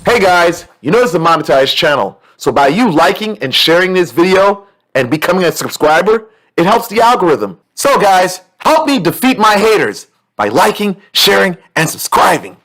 Hey guys, you know this is a monetized channel, so by you liking and sharing this video and becoming a subscriber, it helps the algorithm. So guys, help me defeat my haters by liking, sharing, and subscribing.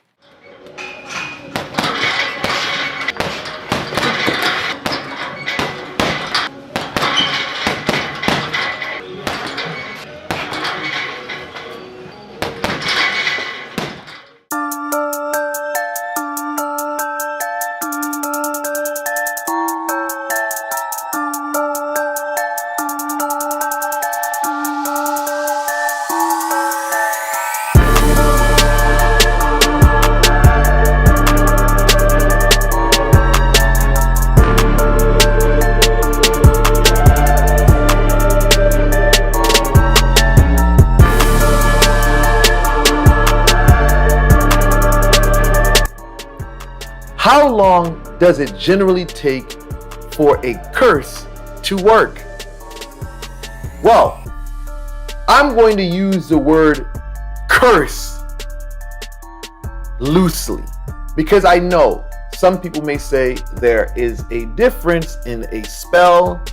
How long does it generally take for a curse to work? Well, I'm going to use the word curse loosely because I know some people may say there is a difference in a spell,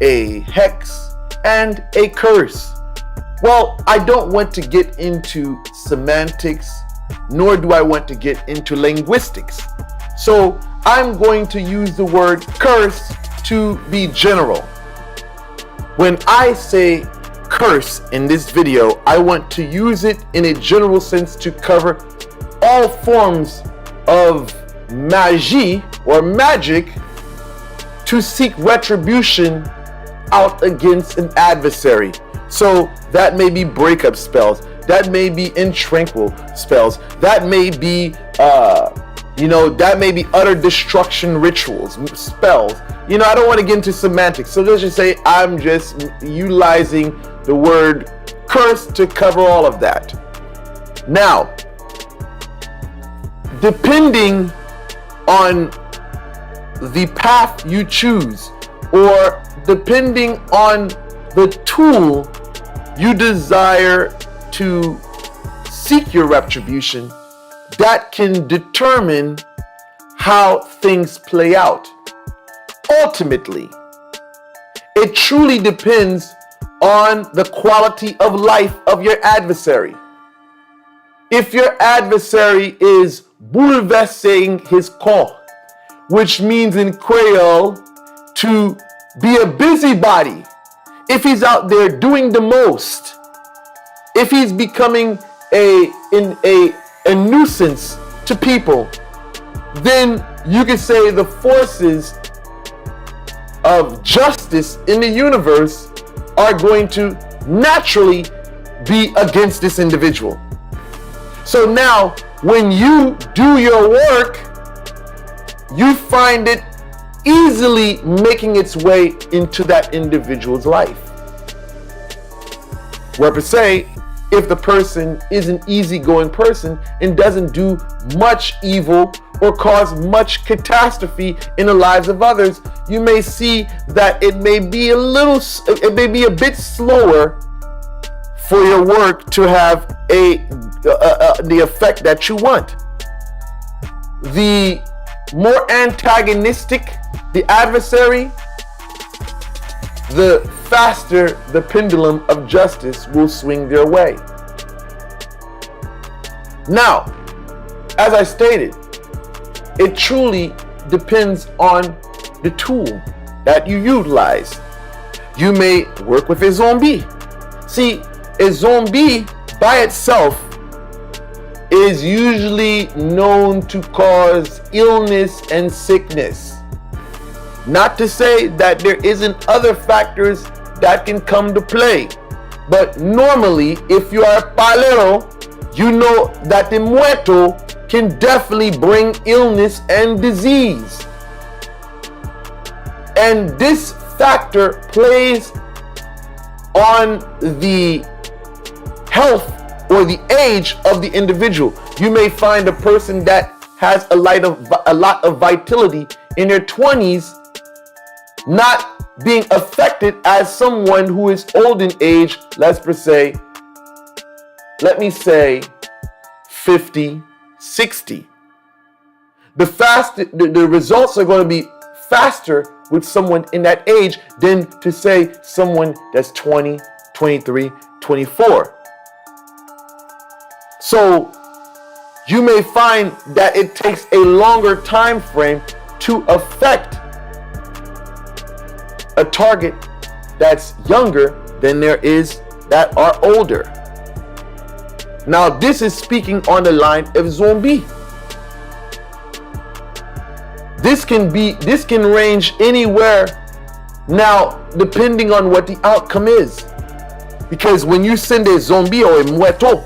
a hex, and a curse. Well, I don't want to get into semantics, nor do I want to get into linguistics. So I'm going to use the word curse to be general. When I say curse in this video, I want to use it in a general sense to cover all forms of magie or magic to seek retribution out against an adversary. So that may be breakup spells, that may be intranquil spells, that may be that may be utter destruction rituals, spells. I don't want to get into semantics. So let's just say I'm just utilizing the word curse to cover all of that. Now, depending on the path you choose, or depending on the tool you desire to seek your retribution, that can determine how things play out. Ultimately, it truly depends on the quality of life of your adversary. If your adversary is bouleversing his corps, which means in Creole to be a busybody, if he's out there doing the most, if he's becoming a nuisance to people, then you could say the forces of justice in the universe are going to naturally be against this individual. So now, when you do your work, you find it easily making its way into that individual's life. Where per se, if the person is an easygoing person and doesn't do much evil or cause much catastrophe in the lives of others, you may see that it may be a bit slower for your work to have the effect that you want. The more antagonistic the adversary, the faster the pendulum of justice will swing their way. Now, as I stated, it truly depends on the tool that you utilize. You may work with a zombie. See, a zombie by itself is usually known to cause illness and sickness. Not to say that there isn't other factors that can come to play, but normally, if you are a palero, you know that the muerto can definitely bring illness and disease. And this factor plays on the health or the age of the individual. You may find a person that has a lot of vitality in their 20s not being affected as someone who is old in age, let me say 50, 60. The results are going to be faster with someone in that age than to say someone that's 20, 23, 24. So you may find that it takes a longer time frame to affect a target that's younger than there is that are older. Now, this is speaking on the line of zombie. This can range anywhere now, depending on what the outcome is. Because when you send a zombie or a muerto,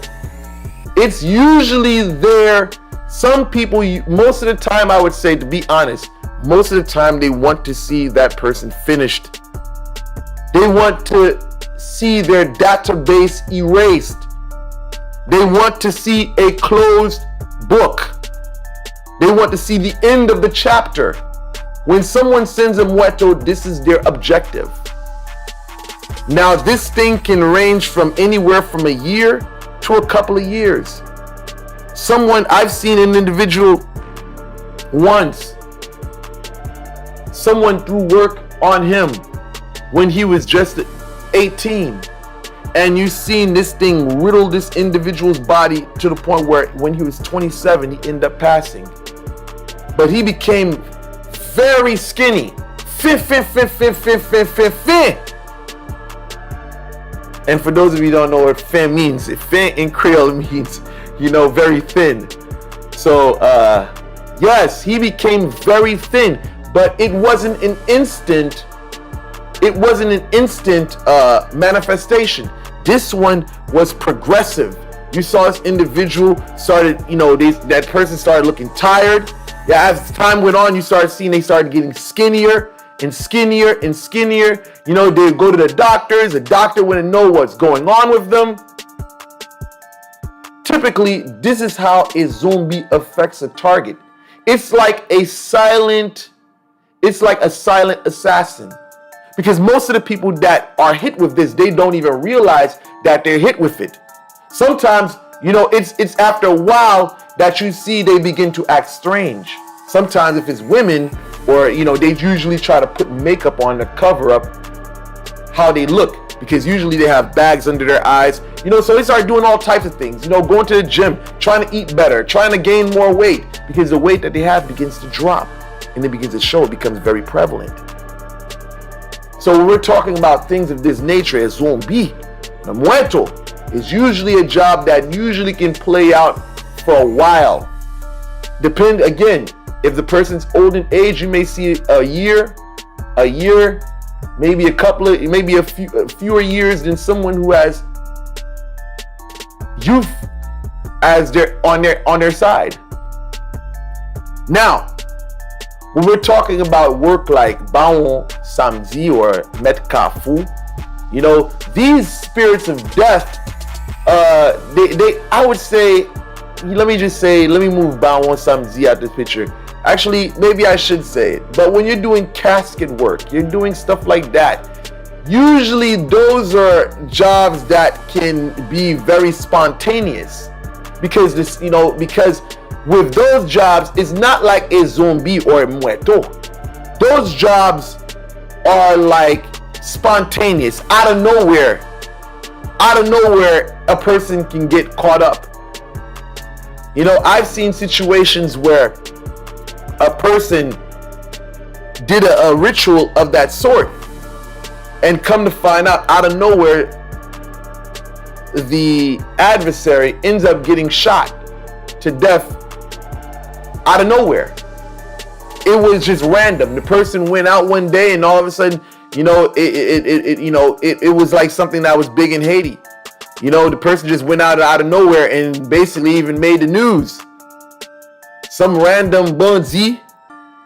it's usually there. Some people, most of the time, I would say, to be honest, most of the time they want to see that person finished. They want to see their database erased. They want to see a closed book. They want to see the end of the chapter. When someone sends a muerto, this is their objective. Now, this thing can range from anywhere from a year to a couple of years. I've seen an individual once, someone threw work on him when he was just 18. And you've seen this thing riddle this individual's body to the point where when he was 27, he ended up passing. But he became very skinny. Fin. And for those of you who don't know what fin means, fin in Creole means, very thin. So, yes, he became very thin, but it wasn't an instant manifestation. This one was progressive. You saw this individual started, that person started looking tired. Yeah, as time went on, you started seeing they started getting skinnier and skinnier and skinnier. They go to the doctors. The doctor wouldn't know what's going on with them. Typically, this is how a zombie affects a target. It's like a silent assassin. Because most of the people that are hit with this, they don't even realize that they're hit with it. Sometimes, it's after a while that you see they begin to act strange. Sometimes if it's women, or, they usually try to put makeup on to cover up how they look. Because usually they have bags under their eyes. So they start doing all types of things. Going to the gym, trying to eat better, trying to gain more weight. Because the weight that they have begins to drop. And it begins to show, it becomes very prevalent. So when we're talking about things of this nature, a zombie, a muerto, is usually a job that usually can play out for a while. Again, if the person's old in age, you may see a year, maybe fewer years than someone who has youth as on their side. Now, when we're talking about work like Baon Samedi or Met Kafu, these spirits of death, I would say, let me move Baon Samedi out this picture. Actually, maybe I should say it, but when you're doing casket work, you're doing stuff like that, usually those are jobs that can be very spontaneous. Because with those jobs, it's not like a zombie or a muerto. Those jobs are like spontaneous. Out of nowhere, a person can get caught up. I've seen situations where a person did a ritual of that sort, and come to find out of nowhere, the adversary ends up getting shot to death out of nowhere. It was just random. The person went out one day and all of a sudden, it was like something that was big in Haiti. The person just went out of nowhere and basically even made the news. Some random bonzi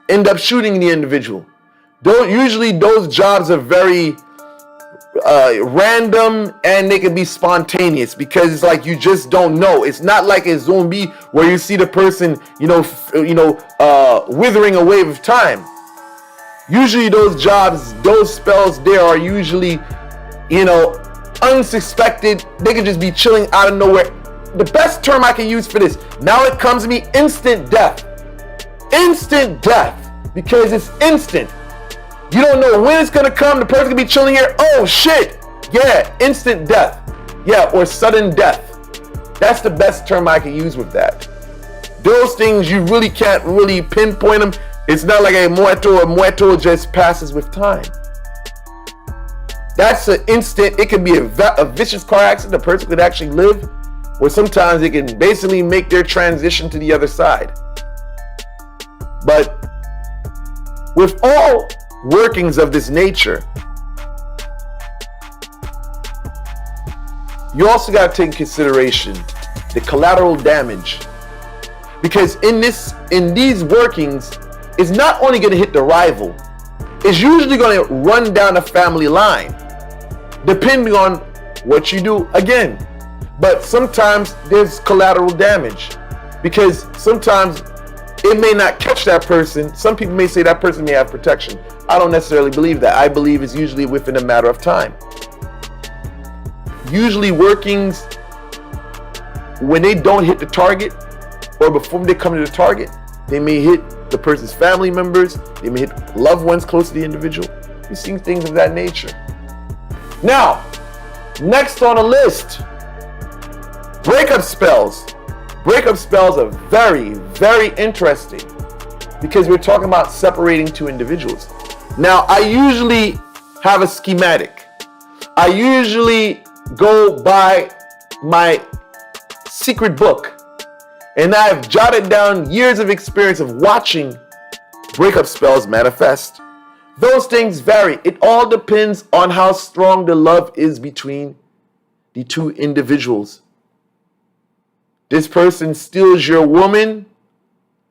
end up shooting the individual. Usually those jobs are very random, and they can be spontaneous because it's like you just don't know. It's not like a zombie where you see the person, withering away with time. Usually those jobs, those spells there are usually, unsuspected. They can just be chilling out of nowhere. The best term I can use for this, now it comes to me, instant death. instant death, because it's instant. You don't know when it's gonna come. The person could be chilling here. Oh shit. Yeah, instant death. Yeah, or sudden death. That's the best term I can use with that. Those things you really can't really pinpoint them. It's not like a muerto just passes with time. That's an instant. It could be a vicious car accident. The person could actually live, or sometimes it can basically make their transition to the other side. But with all workings of this nature, you also got to take into consideration the collateral damage, because in these workings, it's not only going to hit the rival, it's usually going to run down a family line, depending on what you do again. But sometimes there's collateral damage, because sometimes it may not catch that person. Some people may say that person may have protection. I don't necessarily believe that. I believe it's usually within a matter of time. Usually workings, when they don't hit the target, or before they come to the target, they may hit the person's family members, they may hit loved ones close to the individual. You've seen things of that nature. Now, next on the list, breakup spells. Breakup spells are very, very interesting, because we're talking about separating two individuals. Now, I usually have a schematic. I usually go by my secret book, and I've jotted down years of experience of watching breakup spells manifest. Those things vary. It all depends on how strong the love is between the two individuals. This person steals your woman.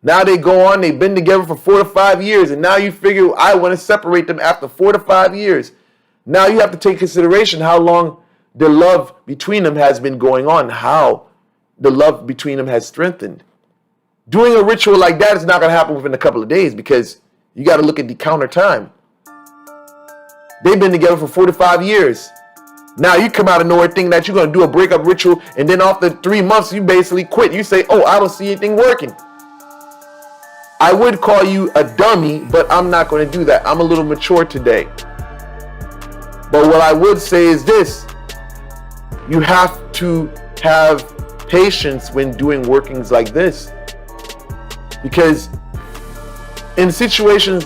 Now they go on, they've been together for 4 to 5 years, and now you figure, I want to separate them after 4 to 5 years. Now you have to take consideration how long the love between them has been going on, how the love between them has strengthened. Doing a ritual like that is not going to happen within a couple of days, because you got to look at the counter time. They've been together for 4 to 5 years. Now you come out of nowhere thinking that you're going to do a breakup ritual, and then after 3 months you basically quit. You say, oh, I don't see anything working. I would call you a dummy, but I'm not going to do that. I'm a little mature today. But what I would say is this: you have to have patience when doing workings like this, because in situations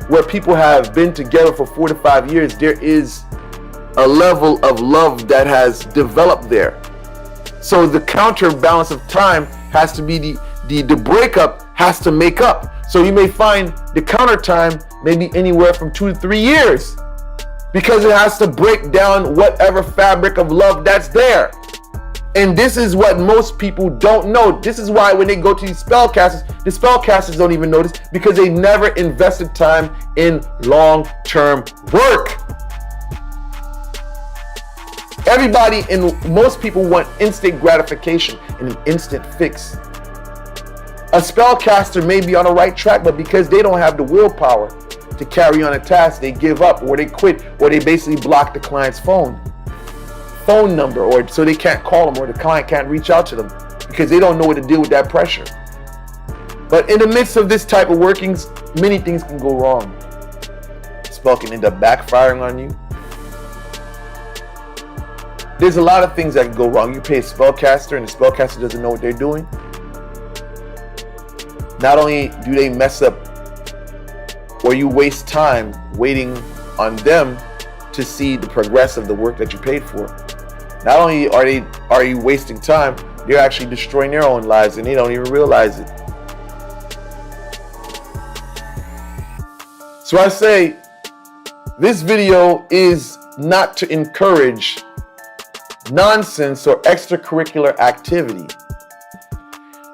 where people have been together for 4 to 5 years, there is a level of love that has developed there. So the counterbalance of time has to be the breakup has to make up. So you may find the counter time may be anywhere from 2 to 3 years, because it has to break down whatever fabric of love that's there. And this is what most people don't know. This is why when they go to these spellcasters, the spellcasters don't even notice, because they never invested time in long-term work. Everybody and most people want instant gratification and an instant fix. A spellcaster may be on the right track, but because they don't have the willpower to carry on a task, they give up, or they quit, or they basically block the client's phone number, or so they can't call them, or the client can't reach out to them, because they don't know what to deal with that pressure. But in the midst of this type of workings, many things can go wrong. Spell can end up backfiring on you. There's a lot of things that can go wrong. You pay a spellcaster and the spellcaster doesn't know what they're doing. Not only do they mess up, or you waste time waiting on them to see the progress of the work that you paid for. Not only are you wasting time, they're actually destroying their own lives, and they don't even realize it. So I say, this video is not to encourage nonsense or extracurricular activity.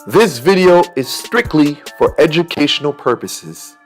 This video is strictly for educational purposes.